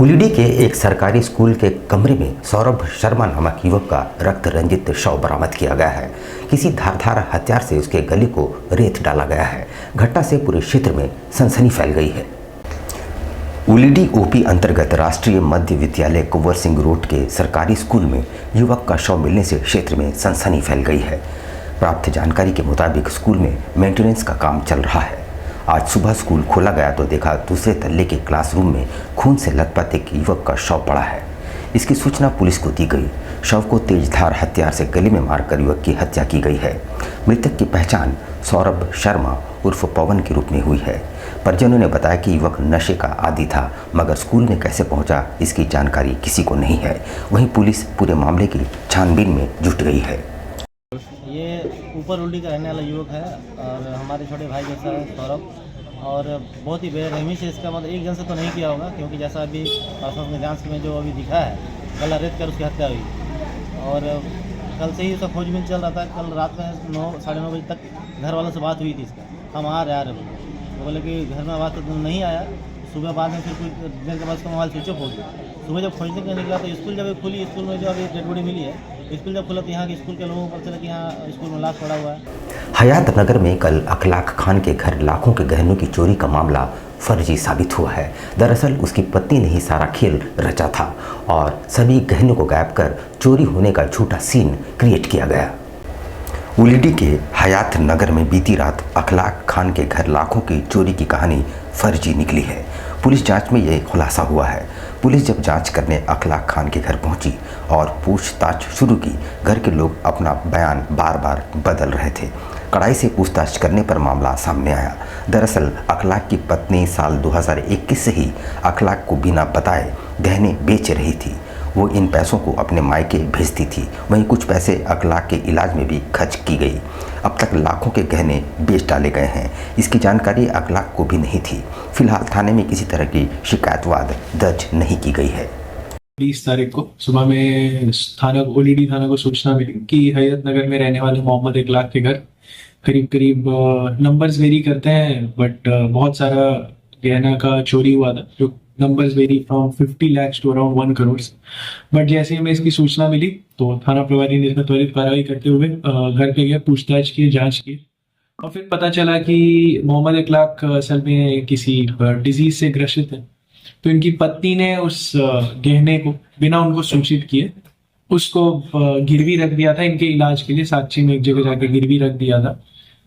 उलिडी के एक सरकारी स्कूल के कमरे में सौरभ शर्मा नामक युवक का रक्त रंजित शव बरामद किया गया है। किसी धारदार हथियार से उसके गले को रेत डाला गया है। घटना से पूरे क्षेत्र में सनसनी फैल गई है। उलिडी ओपी अंतर्गत राष्ट्रीय मध्य विद्यालय कुंवर सिंह रोड के सरकारी स्कूल में युवक का शव मिलने से क्षेत्र में सनसनी फैल गई है। प्राप्त जानकारी के मुताबिक स्कूल में मेंटेनेंस का काम चल रहा है। आज सुबह स्कूल खोला गया तो देखा दूसरे तल्ले के क्लासरूम में खून से लथपथ एक युवक का शव पड़ा है। इसकी सूचना पुलिस को दी गई। शव को तेजधार हथियार से गले में मारकर युवक की हत्या की गई है। मृतक की पहचान सौरभ शर्मा उर्फ पवन के रूप में हुई है। परिजनों ने बताया कि युवक नशे का आदी था, मगर स्कूल में कैसे पहुंचा इसकी जानकारी किसी को नहीं है। वहीं पुलिस पूरे मामले की छानबीन में जुट गई है। ये ऊपर उल्टी का रहने वाला युवक है और हमारे छोटे भाई जैसा है सौरभ, और बहुत ही बेरहमी से इसका मतलब एक जन से तो नहीं किया होगा, क्योंकि जैसा अभी प्राथमिक जांच में जो अभी दिखा है गला रेत कर उसकी हत्या हुई। और कल से ही उसका खोजबीन चल रहा था। कल रात में 9 साढ़े 9 बजे तक घर वालों से बात हुई थी इसका, हम आ रहे तो बोले कि घर में बात तो नहीं आया। सुबह बाद में फिर कुछ देर के बाद उसका मोबाइल स्विच ऑफ हो गया। सुबह जब खोजने के निकला तो स्कूल जब खुली, स्कूल में जो अभी डेड बॉडी मिली है, स्कूल जब खुला तो यहाँ के स्कूल के लोगों को पता चला कि यहाँ स्कूल में लाश पड़ा हुआ है। हयात नगर में कल अखलाक खान के घर लाखों के गहनों की चोरी का मामला फर्जी साबित हुआ है। दरअसल उसकी पत्नी ने ही सारा खेल रचा था और सभी गहनों को गायब कर चोरी होने का झूठा सीन क्रिएट किया गया। उलिडी के हयात नगर में बीती रात अखलाक खान के घर लाखों की चोरी की कहानी फर्जी निकली है। पुलिस जांच में यह खुलासा हुआ है। पुलिस जब जांच करने अखलाक खान के घर पहुंची और पूछताछ शुरू की, घर के लोग अपना बयान बार बार बदल रहे थे। कड़ाई से पूछताछ करने पर मामला सामने आया। दरअसल अखलाक की पत्नी साल 2021 से ही अखलाक को बिना बताए गहने बेच रही थी। वो इन पैसों को अपने मायके भेजती थी। वहीं कुछ पैसे अखलाक के इलाज में भी खर्च की गई। अब तक लाखों के गहने बेच डाले गए हैं। इसकी जानकारी अखलाक को भी नहीं थी। फिलहाल थाने में किसी तरह की शिकायतवाद दर्ज नहीं की गई है। 20 तारीख को सुबह में उलिडी थाना को सूचना मिली कि हयात नगर में रहने वाले मोहम्मद इकलाक के घर करीब नंबर्स वेरी करते हैं, बट बहुत सारा गहना का चोरी हुआ था, जो numbers vary from 50 lakh to around 1 crore. But जैसे ही हमें इसकी सूचना मिली तो थाना प्रभारी ने इसमें त्वरित कार्रवाई करते हुए घर पे गए, पूछताछ की, जांच की, और फिर पता चला कि मोहम्मद इकलाक असल में किसी डिजीज से ग्रसित है। तो इनकी पत्नी ने उस गहने को बिना उनको सूचित किए उसको गिरवी रख दिया था इनके इलाज के लिए। साक्षी में एक जगह जाके गिरवी रख दिया था।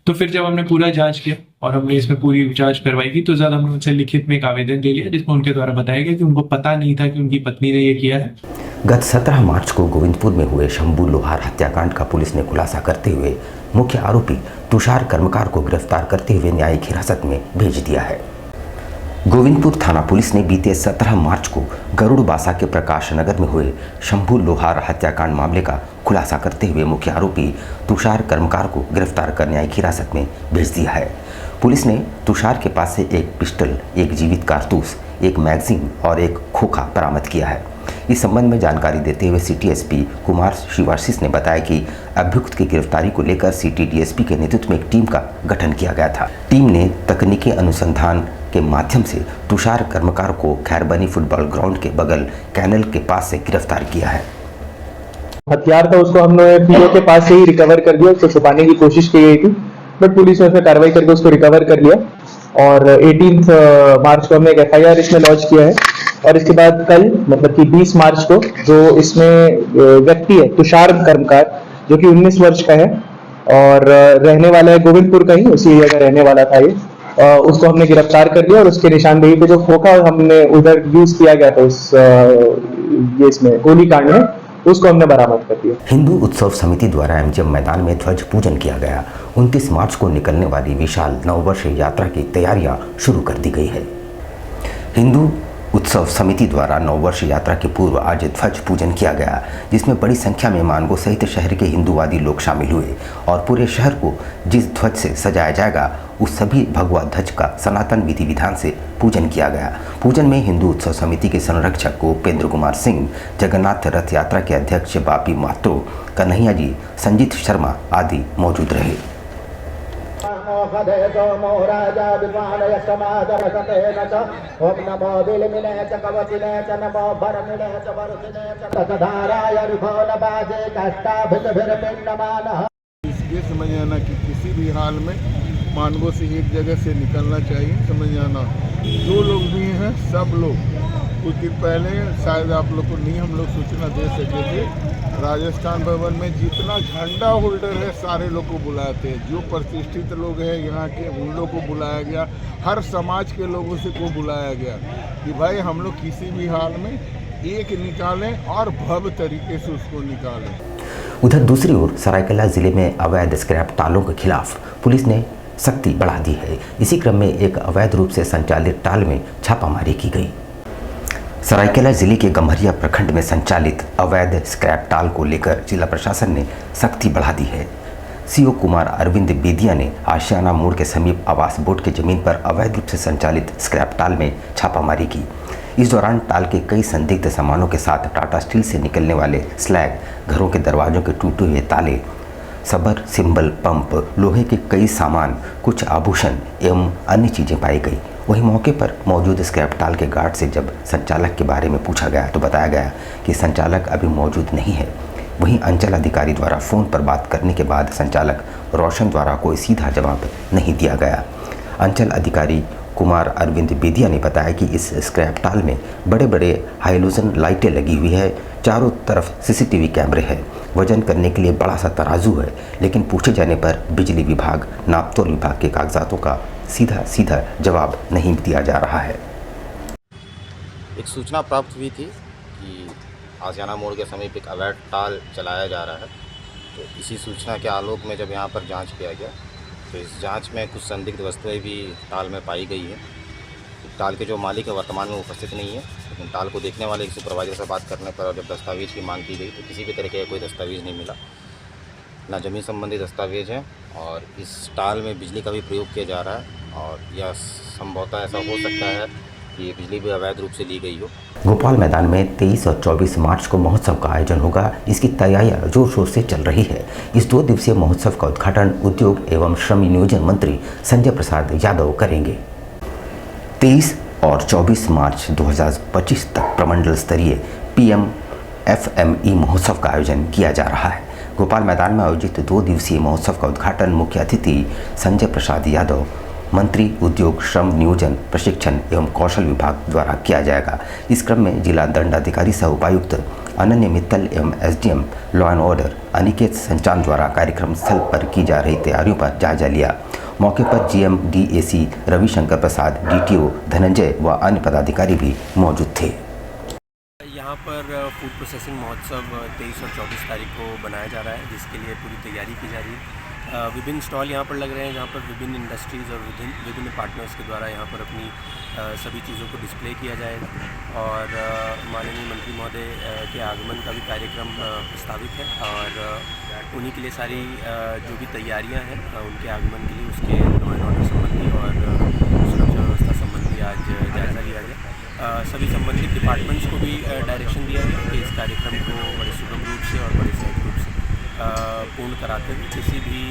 तो फिर जब हमने पूरा जांच किया और हमने इसमें पूरी जांच करवाई की, तो ज्यादा हमने उनसे लिखित में एक आवेदन दे लिया, जिसमें उनके द्वारा बताया गया कि उनको पता नहीं था कि उनकी पत्नी ने ये किया है। गत 17 मार्च को गोविंदपुर में हुए शंभू लोहार हत्याकांड का पुलिस ने खुलासा करते हुए मुख्य आरोपी तुषार कर्मकार को गिरफ्तार करते हुए न्यायिक हिरासत में भेज दिया है। गोविंदपुर थाना पुलिस ने बीते 17 मार्च को गरुड़बासा के प्रकाश नगर में हुए शंभू लोहार हत्याकांड मामले का खुलासा करते हुए मुख्य आरोपी तुषार कर्मकार को गिरफ्तार कर न्यायिक हिरासत में भेज दिया है। पुलिस ने तुषार के पास से एक पिस्टल, एक जीवित कारतूस, एक मैगजीन और एक खोखा बरामद किया है। इस संबंध में जानकारी देते हुए सिटी एसपी कुमार शिवाशीष ने बताया कि अभियुक्त की गिरफ्तारी को लेकर सिटी डीएसपी के नेतृत्व में एक टीम का गठन किया गया था। टीम ने तकनीकी अनुसंधान के माध्यम से तुषार कर्मकार को खैरबनी फुटबॉल ग्राउंड के बगल कैनल के पास से गिरफ्तार किया है। हथियार था, उसको हमने पीओ के पास से ही रिकवर कर दिया। उसको छुपाने की कोशिश की गई थी, बट पुलिस ने उसमें कार्रवाई करके उसको रिकवर कर लिया। और 18 मार्च को हमने एक एफआईआर इसमें लॉन्च किया है। और इसके बाद कल मतलब कि 20 मार्च को जो इसमें व्यक्ति है तुषार कर्मकार, जो कि 19 वर्ष का है और रहने वाला है गोविंदपुर का ही, उसी जगह रहने वाला था ये, उसको हमने गिरफ्तार कर लिया। और उसके निशानदेही पे जो खोखा हमने उधर यूज किया गया था उस ये इसमें गोलीकांड में, उसको हमने बरामद कर दिया। हिंदू उत्सव समिति द्वारा एमजीएम मैदान में ध्वज पूजन किया गया। 29 मार्च को निकलने वाली विशाल नववर्ष यात्रा की तैयारियां शुरू कर दी गई है। हिंदू उत्सव समिति द्वारा नववर्ष यात्रा के पूर्व आज ध्वज पूजन किया गया, जिसमें बड़ी संख्या में मानगो सहित शहर के हिंदूवादी लोग शामिल हुए और पूरे शहर को जिस ध्वज से सजाया जाएगा उस सभी भगवा ध्वज का सनातन विधि विधान से पूजन किया गया। पूजन में हिंदू उत्सव समिति के संरक्षक उपेंद्र कुमार सिंह, जगन्नाथ रथ यात्रा के अध्यक्ष बापी महतो, कन्हैया जी, संजीत शर्मा आदि मौजूद रहे। खदे सोमो राजा विद्वानय समादरसते न च ओम नमो बिलमिने च कवचिने च नमो भरमिने च वरुसिने च तकधाराय ऋभोन बाजे कष्टाभितभिरपिण्डमानः। ये समझ आना कि किसी भी हाल में मानवों से एक जगह से निकलना चाहिए। समझ आना जो लोग भी हैं सब लोग, कुछ दिन पहले शायद आप लोग को नहीं हम लोग सूचना दे सके थे, राजस्थान भवन में जितना झंडा होल्डर है सारे लोग को बुलाए थे। जो प्रतिष्ठित लोग हैं यहाँ के उन लोग को बुलाया गया, हर समाज के लोगों से को बुलाया गया कि भाई हम लोग किसी भी हाल में एक निकालें और भव्य तरीके से उसको निकालें। उधर दूसरी ओर सरायकेला जिले में अवैध स्क्रैप टालों के खिलाफ पुलिस ने सख्ती बढ़ा दी है। इसी क्रम में एक अवैध रूप से संचालित टाल में छापामारी की गई। सरायकेला जिले के गम्हरिया प्रखंड में संचालित अवैध स्क्रैप टाल को लेकर जिला प्रशासन ने सख्ती बढ़ा दी है। सीओ कुमार अरविंद बेदिया ने आशियाना मोड़ के समीप आवास बोर्ड की जमीन पर अवैध रूप से संचालित स्क्रैप टाल में छापामारी की। इस दौरान टाल के कई संदिग्ध सामानों के साथ टाटा स्टील से निकलने वाले स्लैग, घरों के दरवाजों के टूटे हुए ताले, सबर सिंबल पंप, लोहे के कई सामान, कुछ आभूषण एवं अन्य चीज़ें पाई गई। वहीं मौके पर मौजूद स्क्रैप टाल के गार्ड से जब संचालक के बारे में पूछा गया तो बताया गया कि संचालक अभी मौजूद नहीं है। वहीं अंचल अधिकारी द्वारा फ़ोन पर बात करने के बाद संचालक रोशन द्वारा कोई सीधा जवाब नहीं दिया गया। अंचल अधिकारी कुमार अरविंद बेदिया ने बताया कि इस स्क्रैप टाल में बड़े बड़े हाइलोजन लाइटें लगी हुई है, चारों तरफ सीसीटीवी कैमरे हैं, वजन करने के लिए बड़ा सा तराजू है, लेकिन पूछे जाने पर बिजली विभाग, नापतोल विभाग के कागजातों का सीधा जवाब नहीं दिया जा रहा है। एक सूचना प्राप्त हुई थी कि आशियाना मोड़ के समीप एक अवैध टाल चलाया जा रहा है। तो इसी सूचना के आलोक में जब यहाँ पर जांच किया गया तो इस जांच में कुछ संदिग्ध वस्तुएं भी टाल में पाई गई है। टाल के जो मालिक है वर्तमान में उपस्थित नहीं है, लेकिन टाल को देखने वाले एक सुपरवाइजर से बात करने पर जब दस्तावेज़ की मांग की गई तो किसी भी तरीके का कोई दस्तावेज़ नहीं मिला, ना ज़मीन संबंधी दस्तावेज है और इस टाल में बिजली का भी प्रयोग किया जा रहा है और यह संभवतः ऐसा हो सकता है कि बिजली भी अवैध रूप से ली गई हो। भोपाल मैदान में 23 और 24 मार्च को महोत्सव का आयोजन होगा। इसकी तैयारियां जोर शोर से चल रही है। इस 2 दिवसीय महोत्सव का उद्घाटन उद्योग एवं श्रम नियोजन मंत्री संजय प्रसाद यादव करेंगे। 23 और 24 मार्च 2025 तक प्रमंडल स्तरीय PM FME महोत्सव का आयोजन किया जा रहा है। भोपाल मैदान में आयोजित 2 दिवसीय महोत्सव का उद्घाटन मुख्य अतिथि संजय प्रसाद यादव, मंत्री उद्योग श्रम नियोजन प्रशिक्षण एवं कौशल विभाग द्वारा किया जाएगा। इस क्रम में जिला दंडाधिकारी सह उपायुक्त अनन्य मित्तल एवं SDM law and order Aniket Sanchan द्वारा कार्यक्रम स्थल पर की जा रही तैयारियों पर जायजा लिया। मौके पर GM DAC रविशंकर प्रसाद, DTO धनंजय व अन्य पदाधिकारी भी मौजूद थे। यहाँ पर फूड प्रोसेसिंग महोत्सव 23 और 24 तारीख को बनाया जा रहा है, जिसके लिए पूरी तैयारी की जा रही है। विभिन्न स्टॉल यहाँ पर लग रहे हैं, जहाँ पर विभिन्न इंडस्ट्रीज़ और विभिन्न पार्टनर्स के द्वारा यहाँ पर अपनी सभी चीज़ों को डिस्प्ले किया जाएगा और माननीय मंत्री महोदय के आगमन का भी कार्यक्रम प्रस्तावित है और उन्हीं के लिए सारी जो भी तैयारियाँ हैं उनके आगमन के लिए उसके लॉ एंड ऑर्डर संबंधी और सुरक्षा व्यवस्था संबंधी आज जायज़ा लिया गया। सभी संबंधित डिपार्टमेंट्स को भी डायरेक्शन दिया गया कि इस कार्यक्रम को बड़े सुगम रूप से और बड़े सहज रूप से पूर्ण कराते हुए किसी भी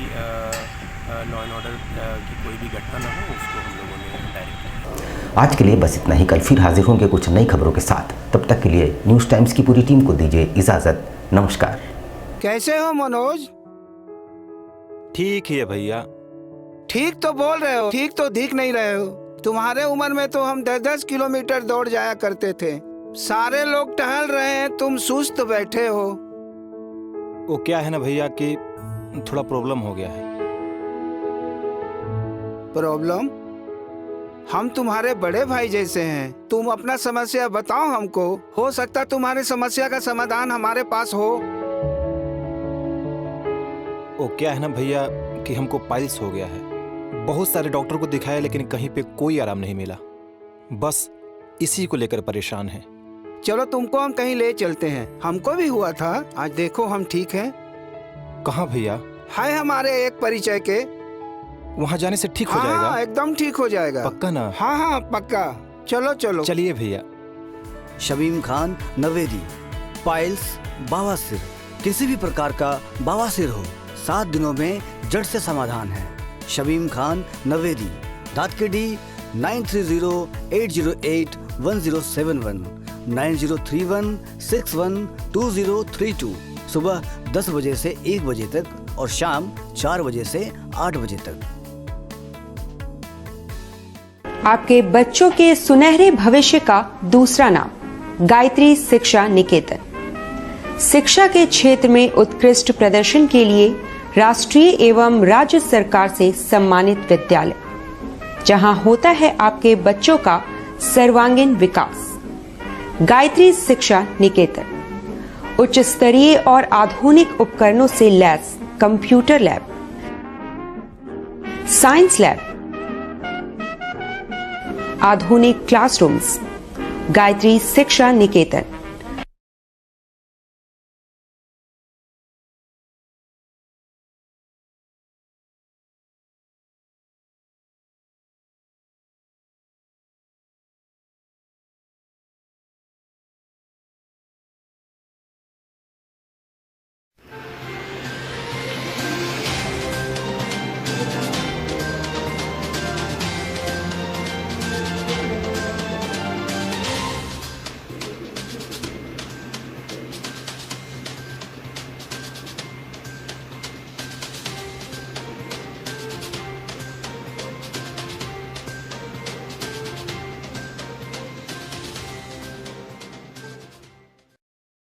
लॉ एंड ऑर्डर की कोई भी घटना ना हो उसको हम लोगों ने डायरेक्ट किया। आज के लिए बस इतना ही। कल फिर हाजिर होंगे कुछ नई खबरों के साथ। तब तक के लिए न्यूज़ टाइम्स की पूरी टीम को दीजिए इजाज़त। नमस्कार। कैसे हो मनोज? ठीक ही है भैया। ठीक तो बोल रहे हो, ठीक तो दिख नहीं रहे हो। तुम्हारे उम्र में तो हम 10-10 किलोमीटर दौड़ जाया करते थे। सारे लोग टहल रहे हैं, तुम सुस्त बैठे हो। वो क्या है ना भैया कि थोड़ा प्रॉब्लम हो गया है। प्रॉब्लम? हम तुम्हारे बड़े भाई जैसे हैं, तुम अपना समस्या बताओ हमको। हो सकता तुम्हारी समस्या का समाधान हमारे पास हो। वो क्या है ना भैया कि हमको पाइल्स हो गया है। बहुत सारे डॉक्टर को दिखाया लेकिन कहीं पे कोई आराम नहीं मिला। बस इसी को लेकर परेशान है। चलो तुमको हम कहीं ले चलते हैं, हमको भी हुआ था। आज देखो हम ठीक हैं। कहाँ भैया? है हमारे एक परिचय के। वहाँ जाने से ठीक हो जाएगा? हाँ, एकदम ठीक हो जाएगा। पक्का ना? हाँ हाँ पक्का। चलो चलो चलिए भैया। शमीम खान नवेदी, पाइल्स, बवासीर, किसी भी प्रकार का बवासीर हो 7 दिनों में जड़ से समाधान है। शमीम खान नवेरी, दातकेडी 9308081071 9031612032। सुबह 10 बजे से 1 बजे तक और शाम 4 बजे से 8 बजे तक। आपके बच्चों के सुनहरे भविष्य का दूसरा नाम गायत्री शिक्षा निकेतन। शिक्षा के क्षेत्र में उत्कृष्ट प्रदर्शन के लिए राष्ट्रीय एवं राज्य सरकार से सम्मानित विद्यालय, जहां होता है आपके बच्चों का सर्वांगीण विकास। गायत्री शिक्षा निकेतन उच्च स्तरीय और आधुनिक उपकरणों से lace computer lab, science lab, आधुनिक क्लासरूम्स। गायत्री शिक्षा निकेतन